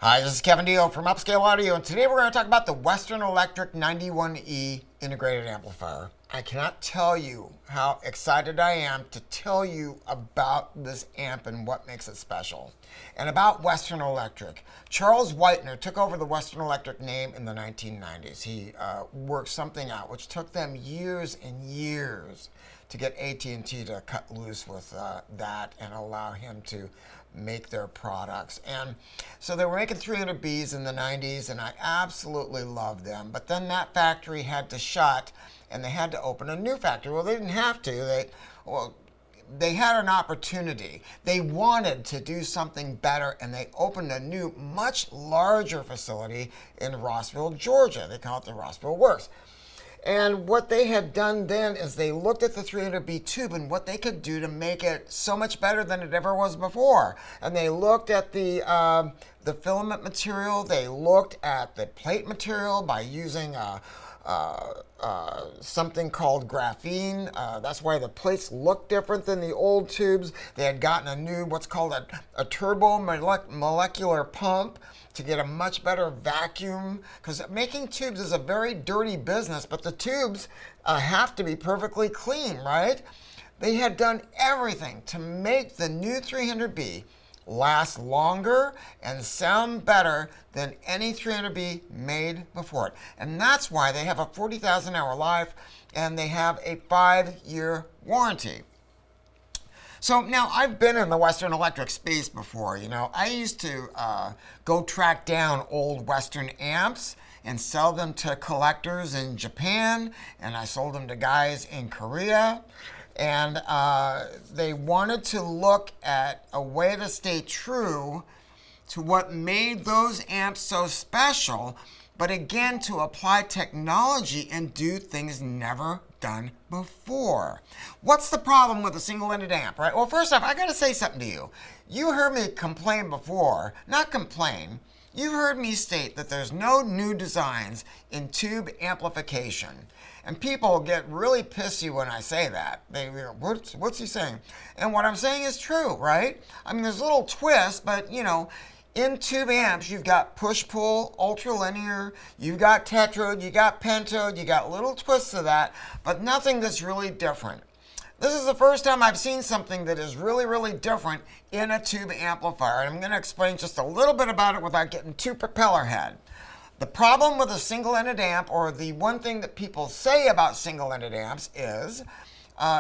Hi, this is Kevin Dio from Upscale Audio, and today we're going to talk about the Western Electric 91E integrated amplifier. I cannot tell you how excited I am to tell you about this amp and what makes it special. And about Western Electric. Charles Whitener took over the Western Electric name in the 1990s. He worked something out which took them years and years to get AT&T to cut loose with that and allow him to make their products. And so they were making 300Bs in the 90s, and I absolutely loved them. But then that factory had to shut, and they had to open a new factory. Well, they didn't have to. They had an opportunity. They wanted to do something better, and they opened a new, much larger facility in Rossville, Georgia. They call it the Rossville Works. And what they had done then is they looked at the 300B tube and what they could do to make it so much better than it ever was before. And they looked at the filament material. They looked at the plate material by using something called graphene. That's why the plates look different than the old tubes. They had gotten a new, what's called a turbo molecular pump to get a much better vacuum, because making tubes is a very dirty business, but the tubes have to be perfectly clean, right? They had done everything to make the new 300B last longer and sound better than any 300B made before it. And that's why they have a 40,000 hour life and they have a 5-year warranty. So now I've been in the Western Electric space before. You know, I used to go track down old Western amps and sell them to collectors in Japan, and I sold them to guys in Korea. And they wanted to look at a way to stay true to what made those amps so special, but again, to apply technology and do things never done before. What's the problem with a single-ended amp, right? Well, first off, I got to say something to you. You heard me complain before, not complain. You heard me state that there's no new designs in tube amplification. And people get really pissy when I say that. They go, what's he saying? And what I'm saying is true, right? I mean, there's a little twist, but you know, in tube amps, you've got push-pull, ultralinear, you've got tetrode, you got pentode, you got little twists of that, but nothing that's really different. This is the first time I've seen something that is really, really different in a tube amplifier, and I'm going to explain just a little bit about it without getting too propeller head. The problem with a single-ended amp, or the one thing that people say about single-ended amps is,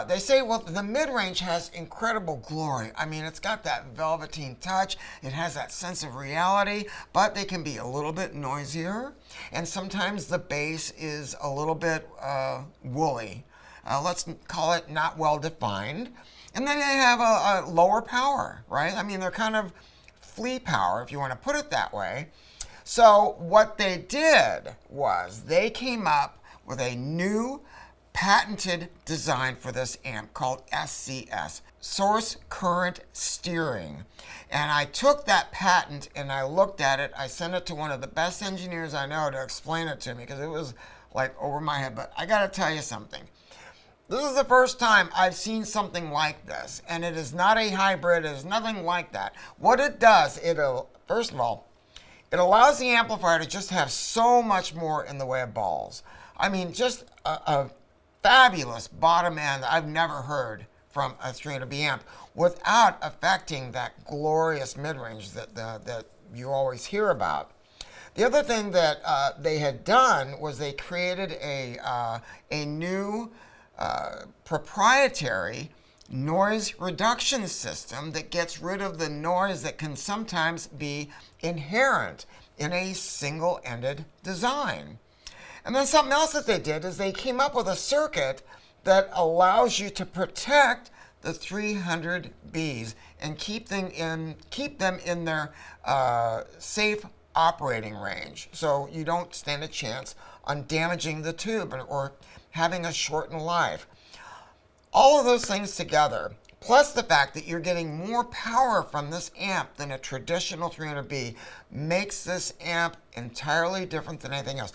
they say, well, the mid-range has incredible glory. I mean, it's got that velveteen touch. It has that sense of reality, but they can be a little bit noisier. And sometimes the bass is a little bit woolly. Let's call it not well-defined. And then they have a lower power, right? I mean, they're kind of flea power, if you want to put it that way. So what they did was they came up with a new patented design for this amp called SCS, Source Current Steering. And I took that patent and I looked at it. I sent it to one of the best engineers I know to explain it to me because it was like over my head. But I got to tell you something. This is the first time I've seen something like this, and it is not a hybrid. It is nothing like that. What it does, first of all, it allows the amplifier to just have so much more in the way of balls. I mean, just a fabulous bottom end I've never heard from a 300B amp without affecting that glorious mid-range that you always hear about. The other thing that they had done was they created a new proprietary noise reduction system that gets rid of the noise that can sometimes be inherent in a single-ended design. And then something else that they did is they came up with a circuit that allows you to protect the 300Bs and keep them in their safe operating range, so you don't stand a chance on damaging the tube or having a shortened life. All of those things together, plus the fact that you're getting more power from this amp than a traditional 300B, makes this amp entirely different than anything else.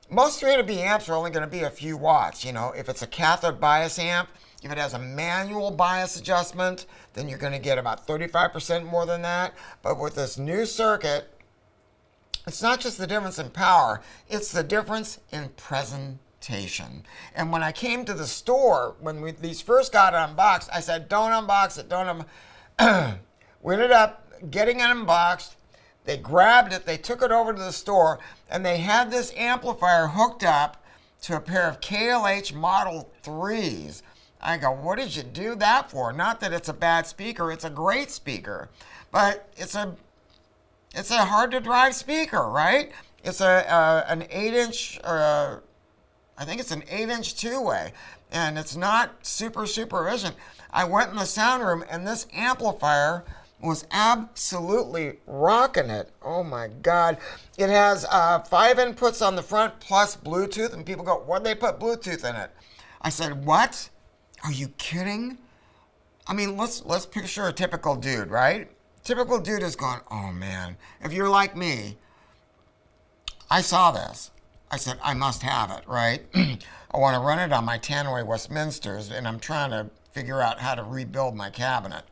Most 300B amps are only going to be a few watts. You know, if it's a cathode bias amp, if it has a manual bias adjustment, then you're going to get about 35% more than that. But with this new circuit, it's not just the difference in power, it's the difference in presentation. And when I came to the store, when these first got unboxed, I said, don't unbox it, don't we ended up getting it unboxed. They grabbed it, they took it over to the store, and they had this amplifier hooked up to a pair of KLH Model 3s. I go, what did you do that for? Not that it's a bad speaker, it's a great speaker. But it's a hard to drive speaker, right? It's an 8-inch, I think it's an 8-inch two-way, and it's not super efficient. I went in the sound room, and this amplifier was absolutely rocking it. Oh my God. It has 5 inputs on the front plus Bluetooth, and people go, why'd they put Bluetooth in it? I said, what? Are you kidding? I mean, let's picture a typical dude, right? Typical dude is going, oh man, if you're like me, I saw this. I said, I must have it, right? I want to run it on my Tannoy Westminsters, and I'm trying to figure out how to rebuild my cabinet.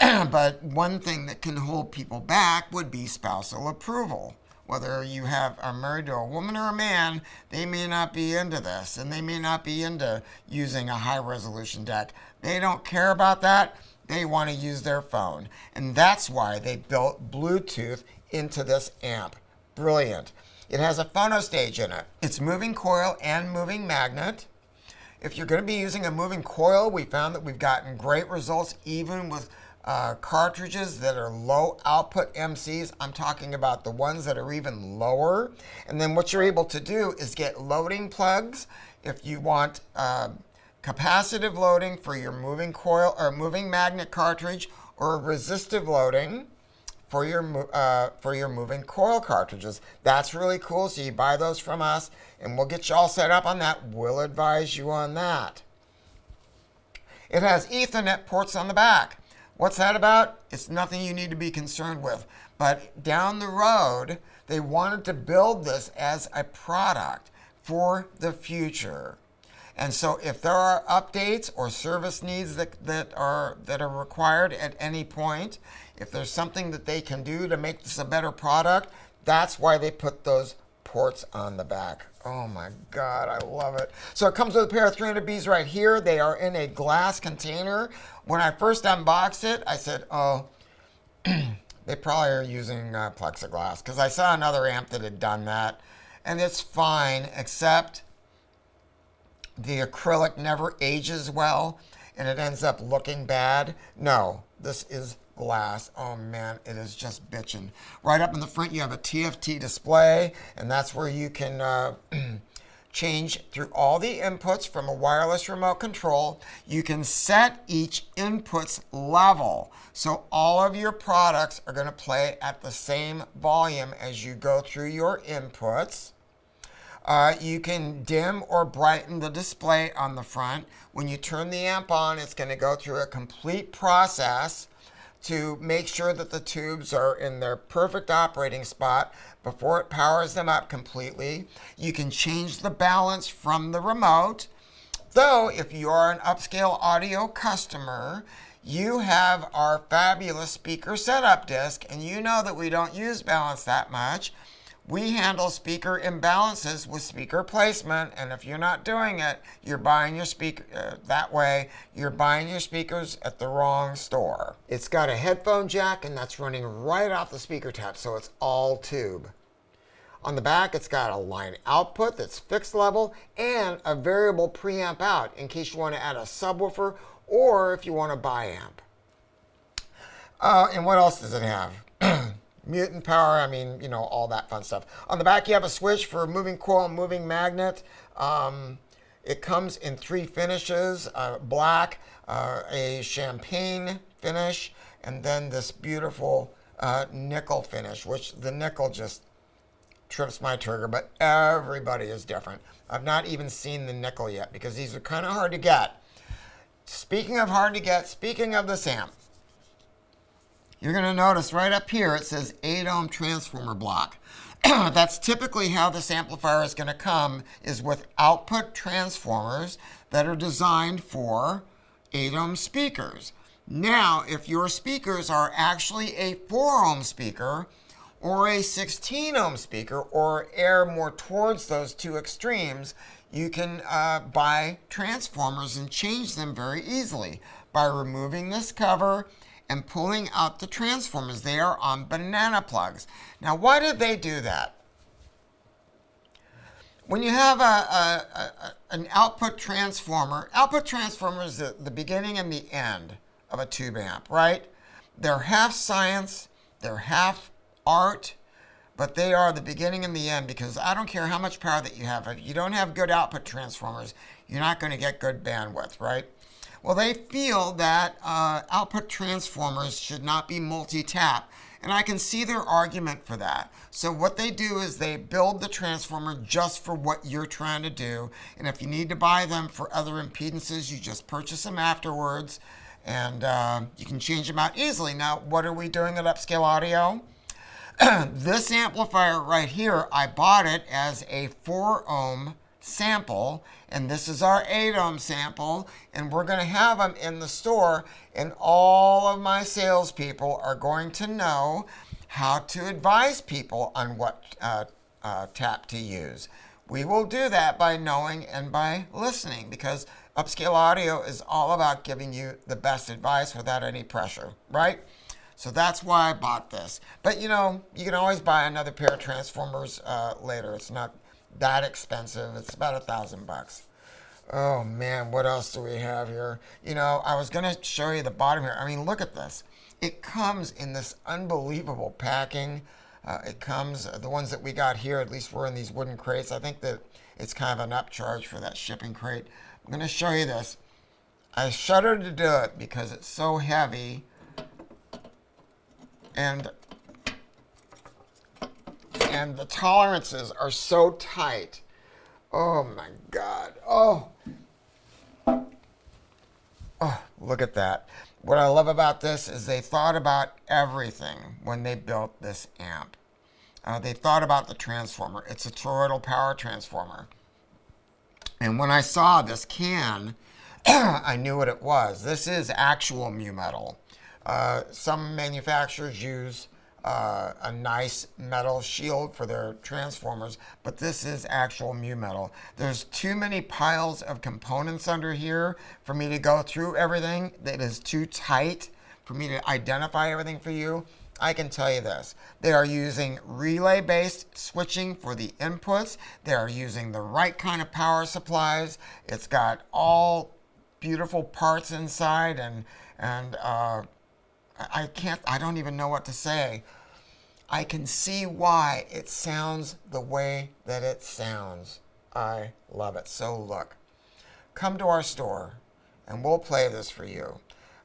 But one thing that can hold people back would be spousal approval. Whether you are married to a woman or a man, they may not be into this, and they may not be into using a high-resolution deck. They don't care about that. They want to use their phone. And that's why they built Bluetooth into this amp. Brilliant. It has a phono stage in it. It's moving coil and moving magnet. If you're going to be using a moving coil, we found that we've gotten great results even with cartridges that are low output MCs. I'm talking about the ones that are even lower. And then what you're able to do is get loading plugs if you want capacitive loading for your moving coil or moving magnet cartridge, or resistive loading for your moving coil cartridges. That's really cool. So you buy those from us, and we'll get you all set up on that. We'll advise you on that. It has Ethernet ports on the back. What's that about? It's nothing you need to be concerned with. But down the road, they wanted to build this as a product for the future. And so if there are updates or service needs that are required at any point, if there's something that they can do to make this a better product, that's why they put those ports on the back. Oh my God, I love it. So it comes with a pair of 300Bs right here. They are in a glass container. When I first unboxed it, I said, oh, they probably are using plexiglass, because I saw another amp that had done that. And it's fine, except the acrylic never ages well, and it ends up looking bad. No, this is glass. Oh man, it is just bitchin'. Right up in the front, you have a TFT display, and that's where you can change through all the inputs from a wireless remote control. You can set each input's level, so all of your products are going to play at the same volume as you go through your inputs. You can dim or brighten the display on the front. When you turn the amp on, it's going to go through a complete process to make sure that the tubes are in their perfect operating spot before it powers them up completely. You can change the balance from the remote. Though, if you are an Upscale audio customer, you have our fabulous speaker setup disc, and you know that we don't use balance that much. We handle speaker imbalances with speaker placement, and if you're not doing it, you're buying your speaker that way. You're buying your speakers at the wrong store. It's got a headphone jack, and that's running right off the speaker tap, so it's all tube. On the back, it's got a line output that's fixed level and a variable preamp out in case you want to add a subwoofer or if you want a biamp. And what else does it have? Mutant power, I mean, you know, all that fun stuff. On the back, you have a switch for moving coil and moving magnet. It comes in 3 finishes, black, a champagne finish, and then this beautiful nickel finish, which the nickel just trips my trigger, but everybody is different. I've not even seen the nickel yet because these are kind of hard to get. Speaking of hard to get, speaking of this amp, you're going to notice right up here it says 8 ohm transformer block. That's typically how this amplifier is going to come, is with output transformers that are designed for 8 ohm speakers. Now, if your speakers are actually a 4 ohm speaker, or a 16 ohm speaker, or err more towards those two extremes, you can buy transformers and change them very easily by removing this cover and pulling out the transformers. They are on banana plugs. Now, why did they do that? When you have an output transformer is the beginning and the end of a tube amp, right? They're half science, they're half art, but they are the beginning and the end, because I don't care how much power that you have. If you don't have good output transformers, you're not going to get good bandwidth, right? Well, they feel that output transformers should not be multi-tap. And I can see their argument for that. So what they do is they build the transformer just for what you're trying to do. And if you need to buy them for other impedances, you just purchase them afterwards. And you can change them out easily. Now, what are we doing at Upscale Audio? This amplifier right here, I bought it as a 4 ohm sample, and this is our 8 ohm sample, and we're going to have them in the store, and all of my salespeople are going to know how to advise people on what tap to use. We will do that by knowing and by listening, because Upscale Audio is all about giving you the best advice without any pressure, right? So that's why I bought this. But you know, you can always buy another pair of transformers later. It's not that expensive. It's about $1,000. Oh man, what else do we have here? You know, I was gonna show you the bottom here. I mean, look at this. It comes in this unbelievable packing. It comes, the ones that we got here, at least were in these wooden crates. I think that it's kind of an upcharge for that shipping crate. I'm gonna show you this. I shudder to do it because it's so heavy. And the tolerances are so tight. Oh my God. Oh, look at that. What I love about this is they thought about everything when they built this amp. They thought about the transformer. It's a toroidal power transformer. And when I saw this can, I knew what it was. This is actual mu metal. Some manufacturers use a nice metal shield for their transformers, but this is actual mu metal. There's too many piles of components under here for me to go through everything. That is too tight for me to identify everything for you. I can tell you this. They are using relay-based switching for the inputs. They are using the right kind of power supplies. It's got all beautiful parts inside, and I don't even know what to say. I can see why it sounds the way that it sounds. I love it. So look, come to our store and we'll play this for you.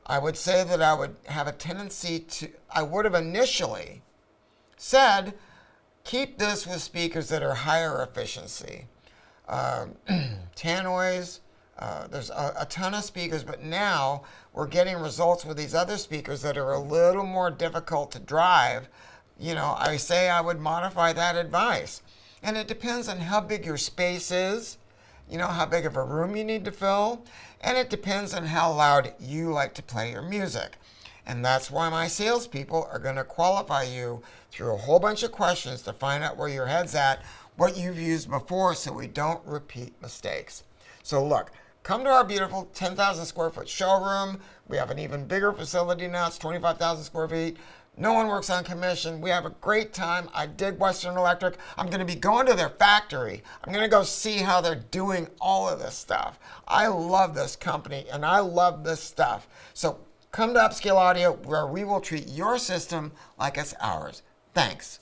I would say that I would have a tendency to, I would have initially said, keep this with speakers that are higher efficiency. Tannoys, there's a ton of speakers, but now we're getting results with these other speakers that are a little more difficult to drive. You know, I say I would modify that advice. And it depends on how big your space is, you know, how big of a room you need to fill, and it depends on how loud you like to play your music. And that's why my salespeople are going to qualify you through a whole bunch of questions to find out where your head's at, what you've used before, so we don't repeat mistakes. So look, come to our beautiful 10,000 square foot showroom. We have an even bigger facility now. It's 25,000 square feet. No one works on commission. We have a great time. I dig Western Electric. I'm going to be going to their factory. I'm going to go see how they're doing all of this stuff. I love this company and I love this stuff. So come to Upscale Audio, where we will treat your system like it's ours. Thanks.